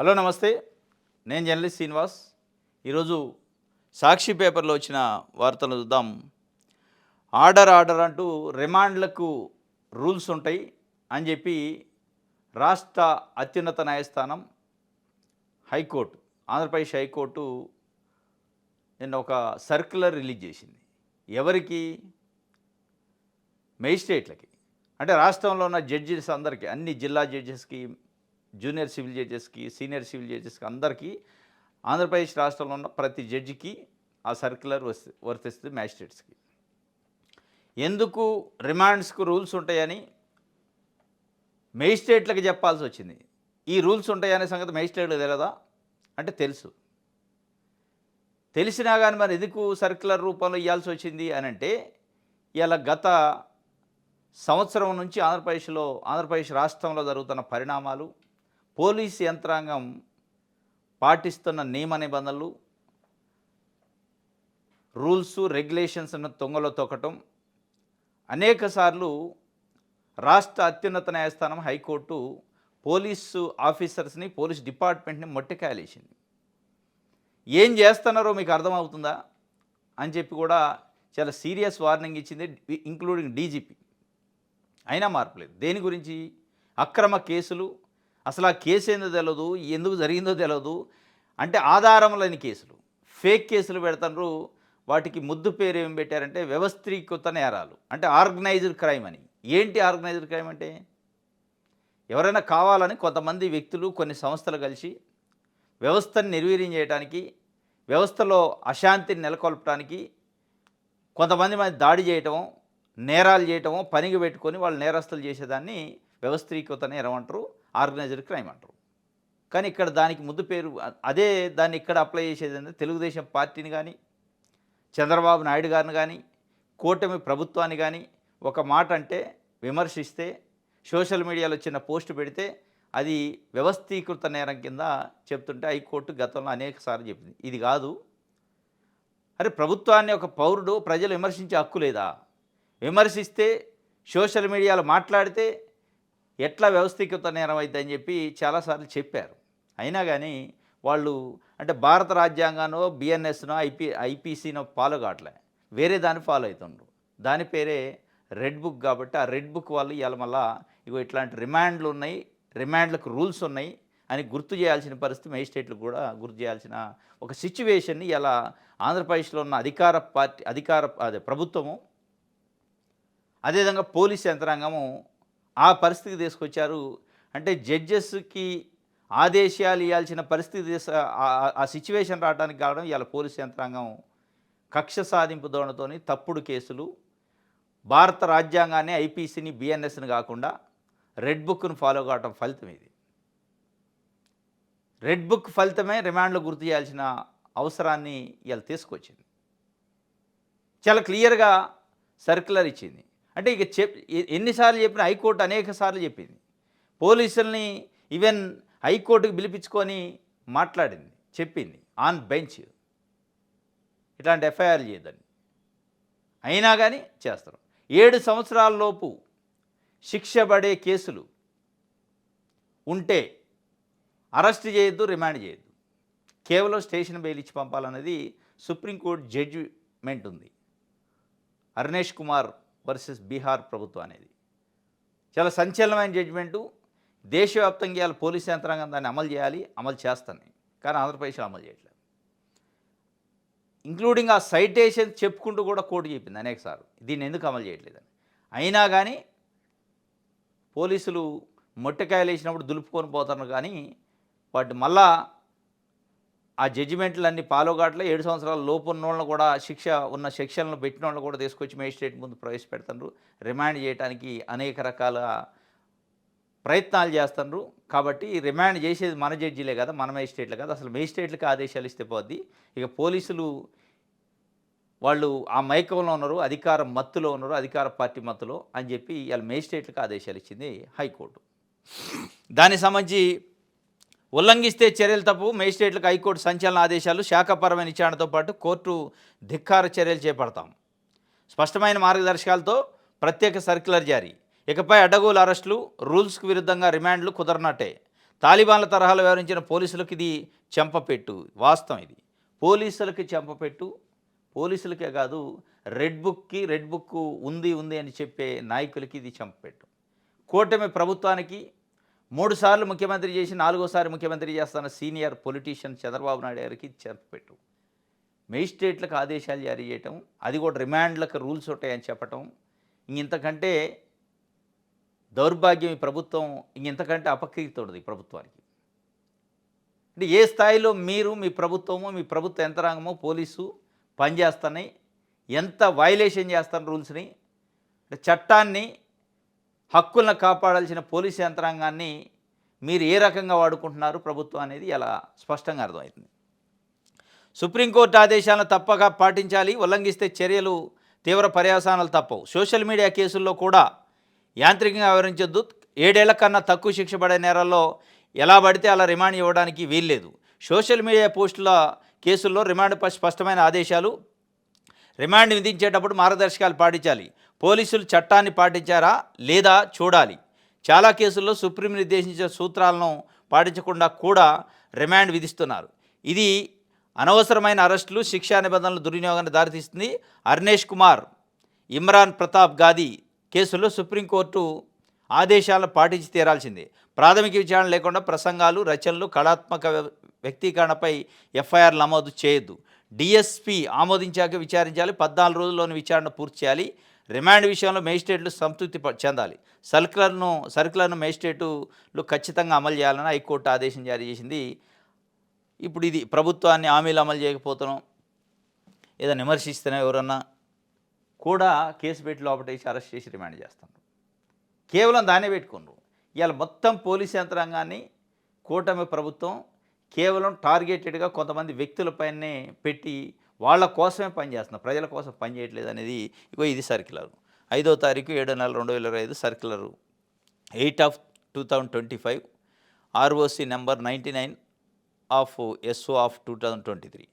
Hello నమస్తే. నేను journalist Srinivas. ఈరోజు సాక్షి పేపర్లో వచ్చిన వార్తలు చూద్దాం. ఆర్డర్ అంటూ రిమాండ్లకు రూల్స్ ఉంటాయి అని చెప్పి రాష్ట్ర అత్యున్నత న్యాయస్థానం హైకోర్టు, ఆంధ్రప్రదేశ్ హైకోర్టు నిన్న ఒక సర్క్యులర్ రిలీజ్ చేసింది. ఎవరికి? మేజిస్ట్రేట్లకి. అంటే రాష్ట్రంలో ఉన్న జడ్జిస్ అందరికీ, అన్ని జిల్లా జడ్జెస్కి, జూనియర్ సివిల్ జడ్జెస్కి, సీనియర్ సివిల్ జడ్జెస్కి అందరికీ, ఆంధ్రప్రదేశ్ రాష్ట్రంలో ఉన్న ప్రతి జడ్జికి ఆ సర్క్యులర్ వర్తిస్తుంది మ్యాజిస్ట్రేట్స్కి. ఎందుకు రిమాండ్స్కు రూల్స్ ఉంటాయని మేజిస్ట్రేట్లకు చెప్పాల్సి వచ్చింది. ఈ రూల్స్ ఉంటాయనే సంగతి మేజిస్ట్రేట్లకు తెలియదా అంటే తెలుసు. తెలిసినా కానీ మరి ఎందుకు సర్క్యులర్ రూపంలో ఇవ్వాల్సి వచ్చింది అని అంటే, ఇలా గత సంవత్సరం నుంచి ఆంధ్రప్రదేశ్ రాష్ట్రంలో జరుగుతున్న పరిణామాలు, పోలీసు యంత్రాంగం పాటిస్తున్న నియమ నిబంధనలు, రూల్స్ రెగ్యులేషన్స్ను తొంగలో తొక్కటం, అనేకసార్లు రాష్ట్ర అత్యున్నత న్యాయస్థానం హైకోర్టు పోలీసు ఆఫీసర్స్ని, పోలీస్ డిపార్ట్మెంట్ని మొట్టికాయలేసింది. ఏం చేస్తున్నారో మీకు అర్థమవుతుందా అని చెప్పి కూడా చాలా సీరియస్ వార్నింగ్ ఇచ్చింది, ఇంక్లూడింగ్ డీజీపీ. అయినా మార్పులేదు. దేని గురించి? అక్రమ కేసులు. అసలు ఆ కేసు ఏందో తెలియదు, ఎందుకు జరిగిందో తెలియదు. అంటే ఆధారం లేని కేసులు, ఫేక్ కేసులు పెడుతున్నారు. వాటికి ముద్దు పేరు ఏం పెట్టారంటే వ్యవస్థీకృత నేరాలు, అంటే ఆర్గనైజ్డ్ క్రైమ్ అని. ఏంటి ఆర్గనైజ్డ్ క్రైమ్ అంటే? ఎవరైనా కావాలని కొంతమంది వ్యక్తులు, కొన్ని సంస్థలు కలిసి వ్యవస్థను నిర్వీర్యం చేయడానికి, వ్యవస్థలో అశాంతిని నెలకొల్పడానికి కొంతమంది మీద దాడి చేయటమో, నేరాలు చేయటమో పనికి పెట్టుకొని వాళ్ళు నేరస్తులు చేసేదాన్ని వ్యవస్థీకృత నేరం అంటారు, ఆర్గనైజ్డ్ క్రైమ్ అంటారు. కానీ ఇక్కడ దానికి ముద్దు పేరు అదే. దాన్ని ఇక్కడ అప్లై చేసేది తెలుగుదేశం పార్టీని కానీ, చంద్రబాబు నాయుడు గారిని కానీ, కూటమి ప్రభుత్వాన్ని కానీ ఒక మాట అంటే, విమర్శిస్తే, సోషల్ మీడియాలో చిన్న పోస్ట్ పెడితే అది వ్యవస్థీకృత నేరం కింద చెప్తుంటే హైకోర్టు గతంలో అనేకసార్లు చెప్పింది. ఇది కాదు. అరే, ప్రభుత్వాన్ని ఒక పౌరుడు, ప్రజలు విమర్శించే హక్కు లేదా? విమర్శిస్తే, సోషల్ మీడియాలో మాట్లాడితే ఎట్లా వ్యవస్థీకృత నేరం అవుతుందని చెప్పి చాలాసార్లు చెప్పారు. అయినా కానీ వాళ్ళు అంటే భారత రాజ్యాంగానో, బిఎన్ఎస్నో, ఐపీసీనో ఫాలో కావట్లే, వేరే దాన్ని ఫాలో అవుతుండ్రు. దాని పేరే రెడ్ బుక్. కాబట్టి ఆ రెడ్ బుక్ వాళ్ళు ఇవాళ మళ్ళా ఇగో ఇట్లాంటి రిమాండ్లు ఉన్నాయి, రిమాండ్లకు రూల్స్ ఉన్నాయి అని గుర్తు చేయాల్సిన పరిస్థితి, మేజిస్ట్రేట్లకు కూడా గుర్తు చేయాల్సిన ఒక సిచ్యువేషన్ని ఇలా ఆంధ్రప్రదేశ్లో ఉన్న ప్రభుత్వము, అదేవిధంగా పోలీస్ యంత్రాంగము ఆ పరిస్థితికి తీసుకొచ్చారు. అంటే జడ్జెస్కి ఆదేశాలు ఇవ్వాల్సిన పరిస్థితి, ఆ సిచ్యువేషన్ రావడానికి కావడం ఇవాళ పోలీస్ యంత్రాంగం కక్ష సాధింపు ధోరణితోని తప్పుడు కేసులు, భారత రాజ్యాంగాన్ని, ఐపీసీని, బిఎన్ఎస్ని కాకుండా రెడ్ బుక్ను ఫాలో కావడం ఫలితం ఇది. రెడ్ బుక్ ఫలితమే రిమాండ్లో గుర్తు చేయాల్సిన అవసరాన్ని ఇవాళ తీసుకొచ్చింది. చాలా క్లియర్గా సర్క్యులర్ ఇచ్చింది. అంటే ఇక ఎన్నిసార్లు చెప్పినా, హైకోర్టు అనేక సార్లు చెప్పింది, పోలీసుల్ని ఈవెన్ హైకోర్టుకి పిలిపించుకొని మాట్లాడింది, చెప్పింది ఆన్ బెంచ్ ఇట్లాంటి ఎఫ్ఐఆర్లు చేయదని. అయినా కానీ చేస్తారు. 7 సంవత్సరాల లోపు శిక్ష పడే కేసులు ఉంటే అరెస్ట్ చేయొద్దు, రిమాండ్ చేయొద్దు, కేవలం స్టేషన్ బెయిల్ ఇచ్చి పంపాలన్నది సుప్రీంకోర్టు జడ్జిమెంట్ ఉంది. అరుణేష్ కుమార్ వర్సెస్ బీహార్ ప్రభుత్వం అనేది చాలా సంచలనమైన జడ్జిమెంటు. దేశవ్యాప్తంగా ఇవాళ పోలీస్ యంత్రాంగం దాన్ని అమలు చేయాలి, అమలు చేస్తాను. కానీ ఆంధ్రప్రదేశ్లో అమలు చేయట్లేదు. ఇంక్లూడింగ్ ఆ సైటేషన్ చెప్పుకుంటూ కూడా కోర్టు చెప్పింది అనేకసార్లు దీన్ని ఎందుకు అమలు చేయట్లేదని. అయినా కానీ పోలీసులు మొట్టకాయలు వేసినప్పుడు దులుపుకొని పోతున్నారు. కానీ వాటి మళ్ళా ఆ జడ్జిమెంట్లన్నీ ఫాలో కావట్లే. 7 సంవత్సరాల లోపు ఉన్న వాళ్ళని కూడా, శిక్ష ఉన్న సెక్షన్లను పెట్టిన వాళ్ళని కూడా తీసుకొచ్చి మేజిస్ట్రేట్ ముందు ప్రవేశపెడుతున్నారు. రిమాండ్ చేయడానికి అనేక రకాల ప్రయత్నాలు చేస్తున్నారు. కాబట్టి రిమాండ్ చేసేది మన జడ్జీలే కదా, మన మేజిస్ట్రేట్లే కదా. అసలు మేజిస్ట్రేట్లకి ఆదేశాలు ఇస్తే పోద్ది. ఇక పోలీసులు వాళ్ళు ఆ మైకంలో ఉన్నారు, అధికార మత్తులో ఉన్నారు, అధికార పార్టీ మత్తులో అని చెప్పి ఇవాళ మేజిస్ట్రేట్లకు ఆదేశాలు ఇచ్చింది హైకోర్టు. దానికి సంబంధించి ఉల్లంఘిస్తే చర్యలు తప్పు, మేజిస్ట్రేట్లకు హైకోర్టు సంచలన ఆదేశాలు. శాఖపరమైన విచారణతో పాటు కోర్టు ధిక్కార చర్యలు చేపడతాం. స్పష్టమైన మార్గదర్శకాలతో ప్రత్యేక సర్క్యులర్ జారీ. ఇకపై అడ్డగోలు అరెస్టులు, రూల్స్కు విరుద్ధంగా రిమాండ్లు కుదరనట్టే. తాలిబాన్ల తరహాలో వ్యవహరించిన పోలీసులకు ఇది చెంపపెట్టు. వాస్తవం ఇది. పోలీసులకి చెంపపెట్టు. పోలీసులకే కాదు, రెడ్ బుక్ ఉంది అని చెప్పే నాయకులకి ఇది చెంపపెట్టు. కూటమి ప్రభుత్వానికి 3 సార్లు ముఖ్యమంత్రి చేసి 4వసారి ముఖ్యమంత్రి చేస్తున్న సీనియర్ పొలిటీషియన్ చంద్రబాబు నాయుడు గారికి చెంపపెట్టు. మేజిస్ట్రేట్లకు ఆదేశాలు జారీ చేయటం, అది కూడా రిమాండ్లకు రూల్స్ ఉంటాయని చెప్పటం, ఇంతకంటే దౌర్భాగ్యం ఈ ప్రభుత్వం, ఇంతకంటే అపకీర్తి ఉండదు ఈ ప్రభుత్వానికి. అంటే ఏ స్థాయిలో మీరు, మీ ప్రభుత్వ యంత్రాంగమో, పోలీసు పనిచేస్తున్నాయి, ఎంత వైలేషన్ చేస్తాను రూల్స్ని, అంటే చట్టాన్ని, హక్కులను కాపాడాల్సిన పోలీసు యంత్రాంగాన్ని మీరు ఏ రకంగా వాడుకుంటున్నారు ప్రభుత్వం అనేది ఇలా స్పష్టంగా అర్థమవుతుంది. సుప్రీంకోర్టు ఆదేశాలను తప్పక పాటించాలి, ఉల్లంఘిస్తే చర్యలు తీవ్ర పర్యవసానాలు తప్పవు. సోషల్ మీడియా కేసుల్లో కూడా యాంత్రికంగా వ్యవహరించొద్దు. 7 ఏళ్ల కన్నా తక్కువ శిక్ష పడే నేరాల్లో ఎలా పడితే అలా రిమాండ్ ఇవ్వడానికి వీల్లేదు. సోషల్ మీడియా పోస్టుల కేసుల్లో రిమాండ్పై స్పష్టమైన ఆదేశాలు, రిమాండ్ విధించేటప్పుడు మార్గదర్శకాలు పాటించాలి. పోలీసులు చట్టాన్ని పాటించారా లేదా చూడాలి. చాలా కేసుల్లో సుప్రీం నిర్దేశించిన సూత్రాలను పాటించకుండా కూడా రిమాండ్ విధిస్తున్నారు. ఇది అనవసరమైన అరెస్టులు, శిక్షా నిబంధనల దుర్వినియోగానికి దారితీస్తుంది. అర్నేష్ కుమార్, ఇమ్రాన్ ప్రతాప్ గాది కేసుల్లో సుప్రీంకోర్టు ఆదేశాలను పాటించి తీరాల్సిందే. ప్రాథమిక విచారణ లేకుండా ప్రసంగాలు, రచనలు, కళాత్మక వ్యక్తీకరణపై ఎఫ్ఐఆర్ నమోదు చేయొద్దు. డిఎస్పీ ఆమోదించాక విచారించాలి. 14 రోజుల్లోని విచారణ పూర్తి చేయాలి. రిమాండ్ విషయంలో మేజిస్ట్రేట్లు సంతృప్తి చెందాలి. సర్కులను మేజిస్ట్రేట్లు ఖచ్చితంగా అమలు చేయాలని హైకోర్టు ఆదేశం జారీ చేసింది. ఇప్పుడు ఇది ప్రభుత్వాన్ని హామీలు అమలు చేయకపోతున్నాం, ఏదైనా విమర్శిస్తేనే ఎవరన్నా కూడా కేసు పెట్టి లోపటేసి అరెస్ట్ చేసి రిమాండ్ చేస్తున్నారు. కేవలం దాన్నే పెట్టుకున్నారు. ఇవాళ మొత్తం పోలీస్ యంత్రాంగాన్ని కూటమి ప్రభుత్వం కేవలం టార్గెటెడ్గా కొంతమంది వ్యక్తులపైనే పెట్టి వాళ్ళ కోసమే పనిచేస్తున్నారు, ప్రజల కోసం పనిచేయట్లేదు అనేది. ఇది సర్క్యులర్ 5వ తారీఖు 7వ నెల 2025 circular 8/2025 ROC number 99 of SO of 2023.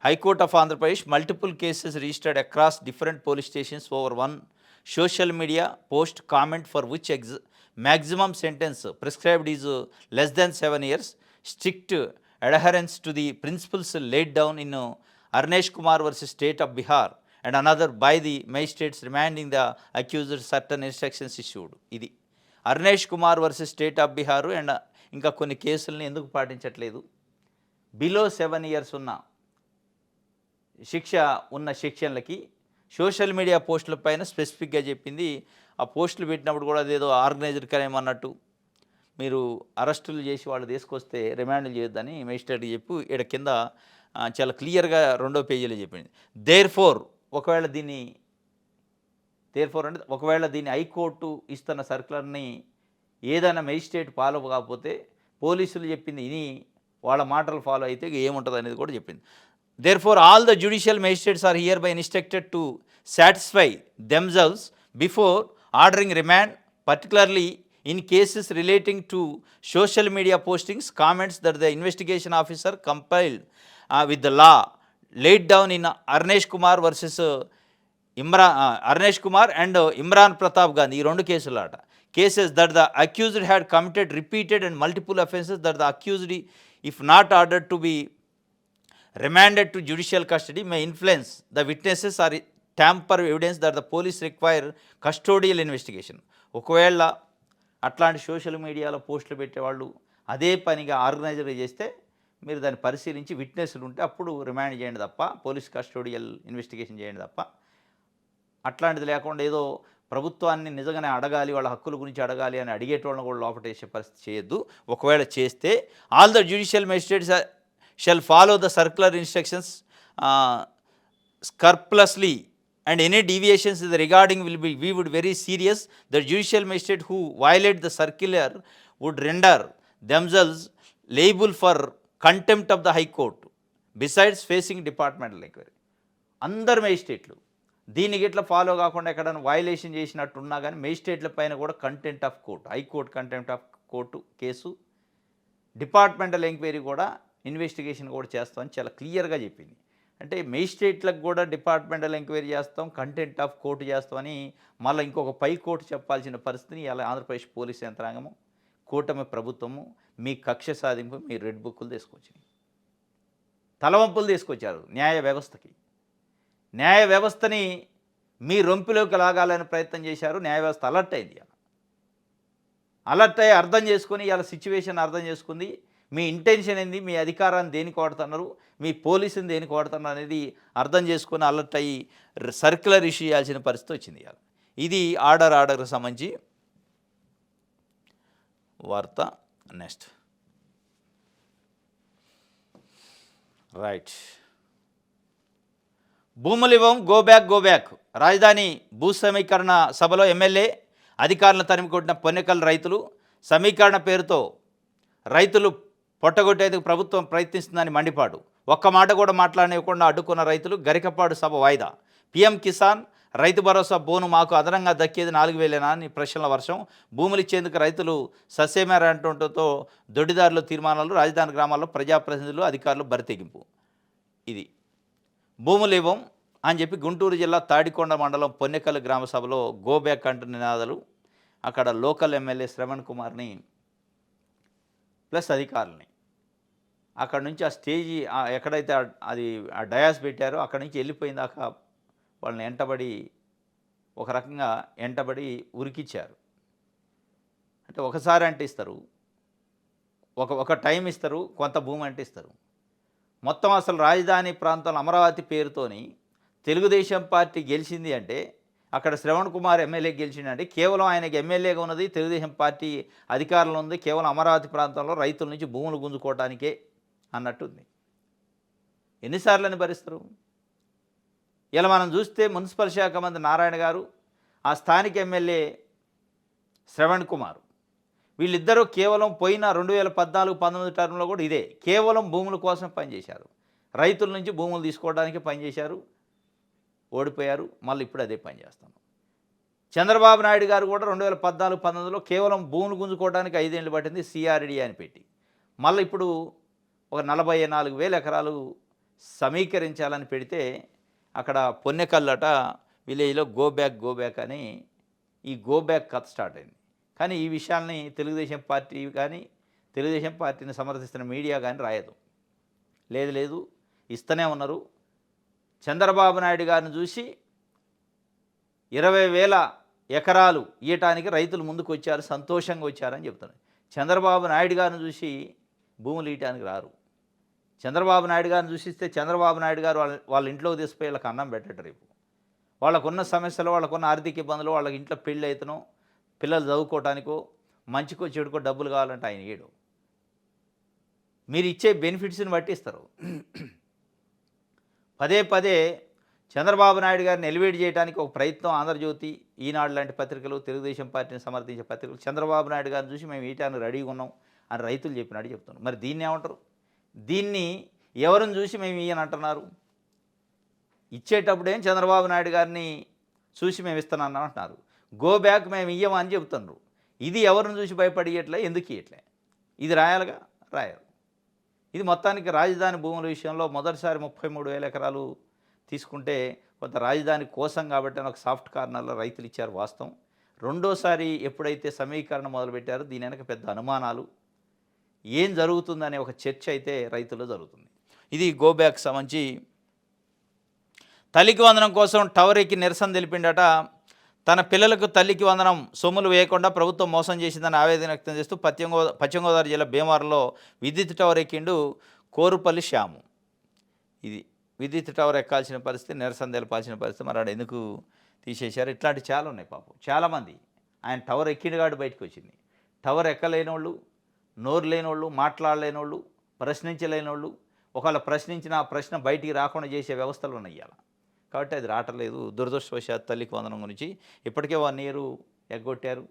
High Court of Andhra Pradesh, multiple cases registered across different police stations over one social media post comment for which maximum sentence prescribed is less than 7 years. Strict adherence to the principles laid down in Arnesh Kumar versus State of Bihar and another by the magistrates remanding the accused certain instructions issued. ఇది Arnesh Kumar versus state of Bihar and ఇంకా కొన్ని కేసుల్ని ఎందుకు పాటించట్లేదు? Below 7 years ఉన్న శిక్ష ఉన్న సెక్షన్లకి social media పోస్టుల పైన స్పెసిఫిక్గా చెప్పింది. ఆ పోస్టులు పెట్టినప్పుడు కూడా అదేదో ఆర్గనైజ్డ్ క్రైమ్ అన్నట్టు మీరు అరెస్టులు చేసి వాళ్ళు తీసుకొస్తే రిమాండ్లు చేయొద్దని మేజిస్ట్రేట్కి చెప్పి ఇక్కడ కింద చాలా క్లియర్గా 2వ పేజీలో చెప్పింది. ఒకవేళ దీన్ని హైకోర్టు ఇస్తున్న సర్కులర్ని ఏదైనా మేజిస్ట్రేట్ ఫాలో కాకపోతే పోలీసులు చెప్పింది ఇని వాళ్ళ మాటలు ఫాలో అయితే ఏముంటుంది అనేది కూడా చెప్పింది. Therefore, all the judicial magistrates are hereby instructed to satisfy themselves before ordering remand, particularly in cases relating to social media postings, comments that the investigation officer compiled with the law laid down in Arnesh Kumar versus Arnesh Kumar and Imran Pratap Gandhi. ఈ 2 కేసులు అట. Cases that the accused had committed repeated and multiple offences that the accused, if not ordered to be remanded to judicial custody, may influence the witnesses or tamper evidence that the police require custodial investigation. ఒకవేళ అట్లాంటి social మీడియాలో పోస్టులు పెట్టేవాళ్ళు అదే పనిగా organiser చేస్తే మీరు దాన్ని పరిశీలించి విట్నెస్లు ఉంటే అప్పుడు రిమాండ్ చేయండి తప్ప, పోలీస్ కస్టోడియల్ ఇన్వెస్టిగేషన్ చేయండి తప్ప, అట్లాంటిది లేకుండా ఏదో ప్రభుత్వాన్ని నిజంగానే అడగాలి, వాళ్ళ హక్కుల గురించి అడగాలి అని అడిగేటోళ్ళని కూడా లోపటేసే పరిస్థితి చేయొద్దు. ఒకవేళ చేస్తే all the judicial magistrates shall follow the circular instructions scrupulously, and any deviations in the regarding will be viewed very serious. The judicial magistrate who violate the circular would render themselves liable for contempt of the High Court, besides facing departmental inquiry. అందరు మేజిస్ట్రేట్లు దీనికి ఇట్లా follow కాకుండా ఎక్కడైనా violation చేసినట్టున్నా కానీ మేజిస్ట్రేట్ల పైన కూడా contempt of court, high court contempt of court case, departmental enquiry కూడా investigation కూడా చేస్తామని చాలా క్లియర్గా చెప్పింది. అంటే మేజిస్ట్రేట్లకు కూడా డిపార్ట్మెంటల్ ఎంక్వైరీ చేస్తాం, కంటెంప్ట్ ఆఫ్ కోర్టు చేస్తామని మళ్ళీ ఇంకొక పై కోర్టు చెప్పాల్సిన పరిస్థితిని ఇలా ఆంధ్రప్రదేశ్ పోలీస్ యంత్రాంగము, కూటమి ప్రభుత్వము మీ కక్ష సాధింపు, మీ రెడ్ బుక్కులు తీసుకొచ్చినాయి. తలవంపులు తీసుకొచ్చారు న్యాయ వ్యవస్థకి. న్యాయ వ్యవస్థని మీ రొంపిలోకి లాగాలని ప్రయత్నం చేశారు. న్యాయ వ్యవస్థ అలర్ట్ అయింది. అలర్ట్ అయ్యి అర్థం చేసుకొని ఇవాళ సిచ్యువేషన్ అర్థం చేసుకుంది. మీ ఇంటెన్షన్ ఏంది, మీ అధికారాన్ని దేనికి వాడుతున్నారు, మీ పోలీసుని దేనికి వాడుతున్నారు అనేది అర్థం చేసుకొని అలర్ట్ అయ్యి సర్క్యులర్ ఇష్యూ చేయాల్సిన పరిస్థితి వచ్చింది. ఇవాళ ఇది ఆర్డర్కి సంబంధించి వార్త. నెక్స్ట్ రైట్, భూములివ్వం గో బ్యాక్. రాజధాని భూ సమీకరణ సభలో ఎమ్మెల్యే అధికారులను తరిమికొట్టిన పొన్నెకల్ రైతులు. సమీకరణ పేరుతో రైతులు పొట్టగొట్టేందుకు ప్రభుత్వం ప్రయత్నిస్తుందని మండిపాటు. ఒక్క మాట కూడా మాట్లాడనివ్వకుండా అడ్డుకున్న రైతులు. గరికపాడు సభ వాయిదా. పీఎం కిసాన్ రైతు భరోసా బోను మాకు అదనంగా దక్కేది 4,000 అని ప్రశ్నల వర్షం. భూములు ఇచ్చేందుకు రైతులు సస్యమేరంటుండటంతో దొడ్డిదారుల తీర్మానాలు. రాజధాని గ్రామాల్లో ప్రజాప్రతినిధులు అధికారులు బరితెగింపు. ఇది భూములు ఇవ్వం అని చెప్పి గుంటూరు జిల్లా తాడికొండ మండలం పొన్నెకల్ గ్రామ సభలో గో బ్యాక్ అంటూ నినాదాలు. అక్కడ లోకల్ ఎమ్మెల్యే శ్రవణ్ కుమార్ని ప్లస్ అధికారులని అక్కడ నుంచి ఆ స్టేజీ ఎక్కడైతే అది ఆ డయాస్ పెట్టారో అక్కడి నుంచి వెళ్ళిపోయిందాక వాళ్ళని ఎంటబడి ఒక రకంగా ఉరికిచ్చారు. అంటే ఒకసారి అంటే ఇస్తారు, ఒక టైం ఇస్తారు, కొంత భూమి అంటే ఇస్తారు. మొత్తం అసలు రాజధాని ప్రాంతంలో అమరావతి పేరుతోని తెలుగుదేశం పార్టీ గెలిచింది అంటే అక్కడ శ్రవణ్ కుమార్ ఎమ్మెల్యే గెలిచిందంటే కేవలం ఆయనకి ఎమ్మెల్యేగా ఉన్నది తెలుగుదేశం పార్టీ అధికారంలో ఉంది, కేవలం అమరావతి ప్రాంతంలో రైతుల నుంచి భూములు గుంజుకోవడానికే అన్నట్టుంది. ఎన్నిసార్లని భరిస్తారు? ఇలా మనం చూస్తే మున్సిపల్ శాఖ మంత్రి నారాయణ గారు, ఆ స్థానిక ఎమ్మెల్యే శ్రవణ్ కుమార్, వీళ్ళిద్దరూ కేవలం పోయిన 2014-19 టర్మ్లో కూడా ఇదే కేవలం భూముల కోసం పనిచేశారు. రైతుల నుంచి భూములు తీసుకోవడానికి పనిచేశారు, ఓడిపోయారు. మళ్ళీ ఇప్పుడు అదే పని చేస్తాను. చంద్రబాబు నాయుడు గారు కూడా 2014-19లో కేవలం భూములు గుంజుకోవడానికి 5 ఏళ్ళు పట్టింది, సిఆర్డి అని పెట్టి. మళ్ళీ ఇప్పుడు ఒక 44,000 ఎకరాలు సమీకరించాలని పెడితే అక్కడ పొన్నెకల్లట విలేజ్లో గో బ్యాక్ అని ఈ గో బ్యాక్ కథ స్టార్ట్ అయింది. కానీ ఈ విషయాల్ని తెలుగుదేశం పార్టీ కానీ తెలుగుదేశం పార్టీని సమర్థిస్తున్న మీడియా కానీ రాయదు. లేదు ఇస్తూనే ఉన్నారు. చంద్రబాబు నాయుడు గారిని చూసి 20,000 ఎకరాలు ఇవ్వటానికి రైతులు ముందుకు వచ్చారు, సంతోషంగా వచ్చారని చెప్తున్నారు. చంద్రబాబు నాయుడు గారిని చూసి భూములు ఇవ్వటానికి రారు. చంద్రబాబు నాయుడు గారిని చూసిస్తే చంద్రబాబు నాయుడు గారు వాళ్ళ ఇంట్లోకి తీసుకుపోయి వాళ్ళకి అన్నం పెట్టట. రేపు వాళ్ళకున్న సమస్యలు, వాళ్ళకున్న ఆర్థిక ఇబ్బందులు, వాళ్ళకి ఇంట్లో పెళ్ళి అవుతానో, పిల్లలు చదువుకోవటానికో, మంచికో చెడుకో డబ్బులు కావాలంటే ఆయన ఇయ్యడు. మీరు ఇచ్చే బెనిఫిట్స్ని బట్టి ఇస్తారు. పదే చంద్రబాబు నాయుడు గారిని ఎలివేట్ చేయడానికి ఒక ప్రయత్నం ఆంధ్రజ్యోతి, ఈనాడు లాంటి పత్రికలు, తెలుగుదేశం పార్టీని సమర్థించే పత్రికలు చంద్రబాబు నాయుడు గారిని చూసి మేము ఈటానికి రెడీగా ఉన్నాం అని రైతులు చెప్పినట్టు చెప్తున్నాం. మరి దీన్ని ఏమంటారు? దీన్ని ఎవరిని చూసి మేము ఇయ్యని అంటున్నారు? ఇచ్చేటప్పుడేం చంద్రబాబు నాయుడు గారిని చూసి మేము ఇస్తున్నాం అంటున్నారు. గో బ్యాక్ మేము ఇయ్యమని చెప్తున్నారు. ఇది ఎవరిని చూసి భయపడి ఇయ్యట్లే, ఎందుకు ఇయ్యట్లే? ఇది రాయాలిగా, రాయరు. ఇది మొత్తానికి రాజధాని భూముల విషయంలో మొదటిసారి 33,000 ఎకరాలు తీసుకుంటే కొంత రాజధాని కోసం కాబట్టి అని ఒక సాఫ్ట్ కార్నర్లో రైతులు ఇచ్చారు, వాస్తవం. రెండోసారి ఎప్పుడైతే సమీకరణ మొదలుపెట్టారో దీని వెనక పెద్ద అనుమానాలు, ఏం జరుగుతుందనే ఒక చర్చ అయితే రైతుల్లో జరుగుతుంది. ఇది గో బ్యాక్ సంబంధించి. తల్లికి వందనం కోసం టవర్ ఎక్కి నిరసన తెలిపిండట. తన పిల్లలకు తల్లికి వందనం సొమ్ములు వేయకుండా ప్రభుత్వం మోసం చేసిందని ఆవేదన వ్యక్తం చేస్తూ పశ్చిమ గోదావరి జిల్లా భీమవరంలో విద్యుత్ టవర్ ఎక్కిండు కోరుపల్లి శ్యాము. ఇది విద్యుత్ టవర్ ఎక్కాల్సిన పరిస్థితి, నిరసన తెలపాల్సిన పరిస్థితి. మరి ఆడ ఎందుకు తీసేశారు? ఇట్లాంటి చాలా ఉన్నాయి పాపం. చాలామంది ఆయన టవర్ ఎక్కిండు కాబట్టి బయటకు వచ్చింది. టవర్ ఎక్కలేని వాళ్ళు, నోరు లేనోళ్ళు, మాట్లాడలేనోళ్ళు, ప్రశ్నించలేనోళ్ళు, ఒకవేళ ప్రశ్నించిన ఆ ప్రశ్న బయటికి రాకుండా చేసే వ్యవస్థలు ఉన్నాయి ఇవాళ. కాబట్టి అది రావట్లేదు. దురదృష్టవశాత్తు తల్లికి వందనం గురించి ఇప్పటికే 1 year ఎగ్గొట్టారు.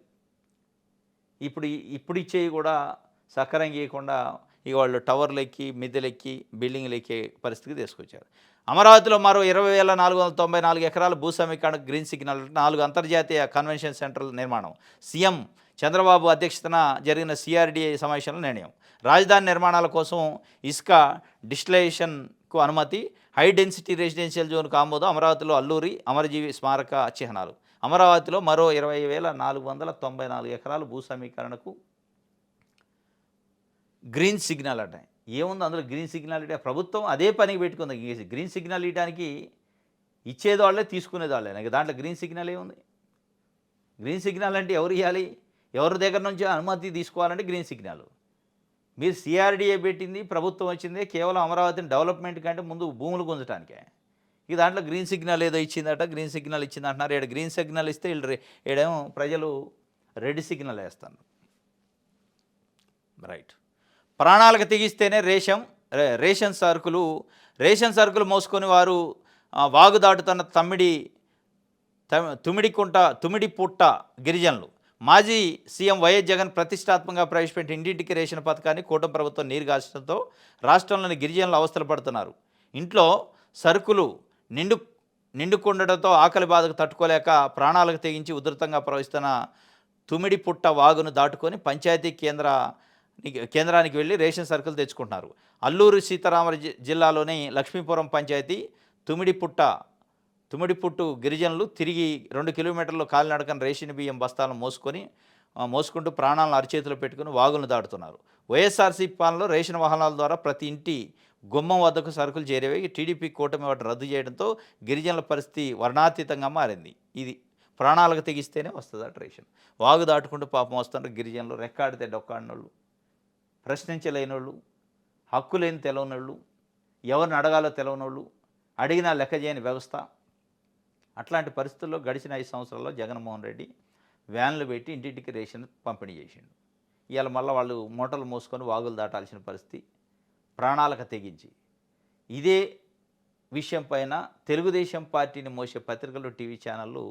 ఇప్పుడు ఇచ్చేవి కూడా సక్రంగా ఇవ్వకుండా ఇక వాళ్ళు టవర్లు ఎక్కి, మిద్దెలు ఎక్కి, బిల్డింగ్లు ఎక్కే పరిస్థితికి తీసుకొచ్చారు. అమరావతిలో మరో 20,494 ఎకరాల భూ సమీకరణకు గ్రీన్ సిగ్నల్. 4 అంతర్జాతీయ కన్వెన్షన్ సెంటర్ల నిర్మాణం. సీఎం చంద్రబాబు అధ్యక్షతన జరిగిన సిఆర్డీఏ సమావేశంలో నిర్ణయం. రాజధాని నిర్మాణాల కోసం ఇసుక డిస్టిలేషన్కు అనుమతి. హై డెన్సిటీ రెసిడెన్షియల్ జోన్కు ఆమోదం. అమరావతిలో అల్లూరి అమరజీవి స్మారక చిహ్నాలు. అమరావతిలో మరో 20,494 ఎకరాలు భూ సమీకరణకు గ్రీన్ సిగ్నల్ అట. ఏముంది అందులో గ్రీన్ సిగ్నల్ అంటే ప్రభుత్వం అదే పనికి పెట్టుకుంది. గ్రీన్ సిగ్నల్ ఇవ్వడానికి ఇచ్చేదోళ్ళే తీసుకునేదోళ్ళే. ఇక దాంట్లో గ్రీన్ సిగ్నల్ ఏముంది? గ్రీన్ సిగ్నల్ అంటే ఎవరు ఇవ్వాలి? ఎవరి దగ్గర నుంచి అనుమతి తీసుకోవాలంటే గ్రీన్ సిగ్నల్. మీరు సిఆర్డీఏ పెట్టింది ప్రభుత్వం వచ్చింది కేవలం అమరావతిని డెవలప్మెంట్ కంటే ముందు భూములు గుంజటానికే. ఇక దాంట్లో గ్రీన్ సిగ్నల్ ఏదో ఇచ్చిందట, గ్రీన్ సిగ్నల్ ఇచ్చింది అంటున్నారు. ఇక్కడ గ్రీన్ సిగ్నల్ ఇస్తే వీళ్ళు ఈడేమో ప్రజలు రెడ్ సిగ్నల్ వేస్తారు. రైట్. ప్రాణాలకు తెగిస్తేనే రేషన్ సరుకులు మోసుకొని వారు వాగు దాటుతున్న తుమిడిపుట్ట గిరిజనులు. మాజీ సీఎం వైఎస్ జగన్ ప్రతిష్టాత్మకంగా ప్రవేశపెట్టిన ఇంటింటికి రేషన్ పథకాన్ని కూటమి ప్రభుత్వం నీరుగార్చడంతో రాష్ట్రంలోని గిరిజనులు అవస్థలు పడుతున్నారు. ఇంట్లో సరుకులు నిండుకుండటంతో ఆకలి బాధకు తట్టుకోలేక ప్రాణాలకు తెగించి ఉధృతంగా ప్రవహిస్తున్న తుమిడిపుట్ట వాగును దాటుకొని పంచాయతీ కేంద్రానికి వెళ్ళి రేషన్ సరుకులు తెచ్చుకుంటున్నారు. అల్లూరు సీతారామరాజు జిల్లాలోని లక్ష్మీపురం పంచాయతీ తుమిడిపుట్టు గిరిజనులు తిరిగి 2 కిలోమీటర్లు కాలినడకన రేషన్ బియ్యం బస్తాలను మోసుకుంటూ ప్రాణాలను అరిచేతిలో పెట్టుకుని వాగులను దాటుతున్నారు. వైఎస్ఆర్సీపీ పాలనలో రేషన్ వాహనాల ద్వారా ప్రతి ఇంటి గుమ్మం వద్దకు సరుకులు చేరేవి. టీడీపీ కూటమి వాటిని రద్దు చేయడంతో గిరిజనుల పరిస్థితి వర్ణాతీతంగా మారింది. ఇది ప్రాణాలకు తెగిస్తేనే వస్తుందట రేషన్. వాగు దాటుకుంటూ పాపం వస్తున్నారు గిరిజనులు. రెక్కాడితే డొక్కాడినోళ్ళు, ప్రశ్నించలేనోళ్ళు, హక్కు లేని తెలవనోళ్ళు, ఎవరిని అడగాలో తెలవనోళ్ళు, అడిగినా లెక్క చేయని వ్యవస్థ. అట్లాంటి పరిస్థితుల్లో గడిచిన 5 సంవత్సరాల్లో జగన్మోహన్ రెడ్డి వ్యాన్లు పెట్టి ఇంటింటికి రేషన్ పంపిణీ చేసిండు. ఇవాళ మళ్ళీ వాళ్ళు మూటలు మోసుకొని వాగులు దాటాల్సిన పరిస్థితి, ప్రాణాలకు తెగించి. ఇదే విషయం పైన తెలుగుదేశం పార్టీని మోసే పత్రికలు, టీవీ ఛానళ్ళు